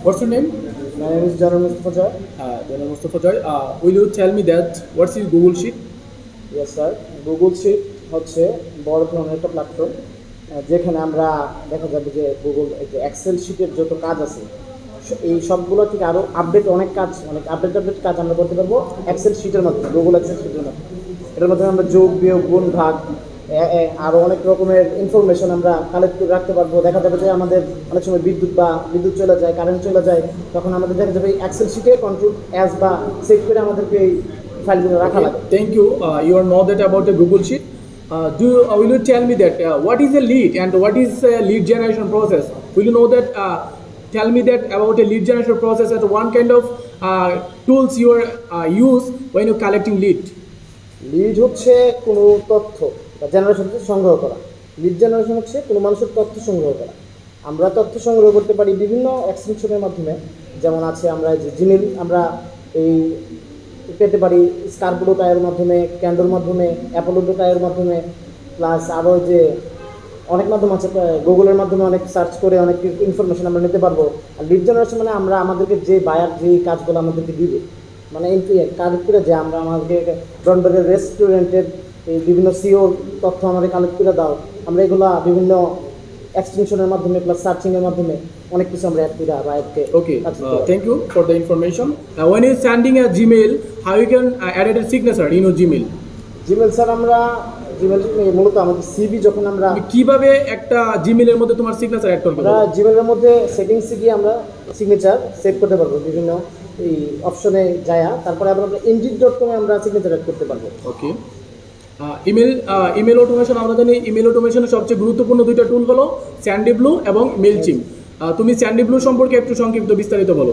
What's your name? My name is General Mustafa Joy. General Mustafa Joy. Will you tell me that what's your Google Sheet? Yes sir. Google sheet হচ্ছে বড় ধরনের একটা platform যেখানে আমরা দেখা যাবে যে গুগল এই যে এক্সেল শিটের যত কাজ আছে এই সবগুলো থেকে আরও অনেক আপডেট কাজ আমরা করতে পারবো এক্সেল শিটের মাধ্যমে, গুগল এক্সেল শিটের মাধ্যমে। এটার মাধ্যমে আমরা যোগ বিয়োগ গুণ ভাগ আরও অনেক রকমের ইনফরমেশন আমরা কালেক্ট করে রাখতে পারবো। দেখা যাবে যে আমাদের অনেক সময় বিদ্যুৎ চলে যায়, কারেন্ট চলে যায়, তখন আমাদের দেখা যাবে এই এক্সেল শিটে কন্ট্রোল অ্যাজ বা সেভ করে আমাদেরকে এই ফাইলগুলো রাখা লাগে। Thank you. You are know that about the Google Sheet. Will you tell me that what is a lead and what is a lead generation process? Will you know that? Tell me that about a lead generation process and one kind of tools you are use when you're collecting lead. Lead হচ্ছে কোনো তথ্য বা generation সংগ্রহ করা। Lead generation হচ্ছে কোনো মানুষের তথ্য সংগ্রহ করা। আমরা তথ্য সংগ্রহ করতে পারি বিভিন্ন এক্সটেনশনের মাধ্যমে, যেমন আছে আমরা যে জিমেল আমরা এই পেতে পারি স্কারবোডোটায়ের মাধ্যমে, ক্যান্ডোর মাধ্যমে, অ্যাপোলোডোটায়ের মাধ্যমে, প্লাস আরও যে অনেক মাধ্যম আছে, গুগলের মাধ্যমে অনেক সার্চ করে অনেক ইনফরমেশন আমরা নিতে পারবো। আর লিড জেনারেশন মানে আমরা আমাদেরকে যে বায়ার যে কাজগুলো আমাদেরকে দিবে, মানে কালেক্ট করে যে আমরা আমাদেরকে ডনবারের রেস্টুরেন্টের এই বিভিন্ন সিওর তথ্য আমাদের কালেক্ট করে দাও, আমরা এগুলা বিভিন্ন এক্সটেনশনের মাধ্যমে প্লাস সার্চিংয়ের মাধ্যমে অনেক কিছু আমরা অ্যাড করে বায়ারকে। Okay, thank you for the information. When you sending a Gmail, how you can add a signature in your Gmail? Gmail sir আমরা জিমেল মূলত আমাদের সিভি যখন আমরা কিভাবে একটা জিমেলের মধ্যে তোমার সিগনেচার অ্যাড করবে? আমরা জিমেলের মধ্যে সেটিংসে গিয়ে আমরা সিগনেচার সেভ করতে পারবো বিভিন্ন এই অপশনে যায়া, তারপরে আবার আমরা indeed.com আমরা সিগনেচার অ্যাড করতে পারবো। ওকে, ইমেল অটোমেশন আমরা জানি ইমেল অটোমেশনের সবচেয়ে গুরুত্বপূর্ণ দুইটা টুল হলো স্যান্ডিব্লু এবং মেইলচিম্প। তুমি স্যান্ডিব্লু সম্পর্কে একটু সংক্ষিপ্ত বিস্তারিত বলো।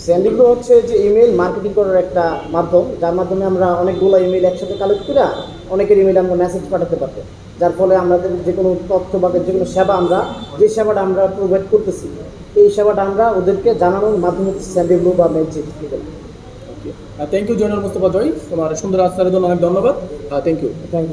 স্যান্ডিব্লু হচ্ছে যে ইমেল মার্কেটিং করার একটা মাধ্যম, যার মাধ্যমে আমরা অনেকগুলো ইমেল একসাথে কালেক্ট করে অনেকের ইমেল আমরা মেসেজ পাঠাতে পারবো, যার ফলে আমাদের যে কোনো তথ্য বা যে কোনো সেবা আমরা যে সেবাটা আমরা প্রোভাইড করতেছি এই সেবাটা আমরা ওদেরকে জানানোর মাধ্যমে স্যান্ডিব্লু বা Mailchimp. Thank you Joynal Mustafa Joy, তোমার সুন্দর আচরণের জন্য অনেক ধন্যবাদ। Thank you sir.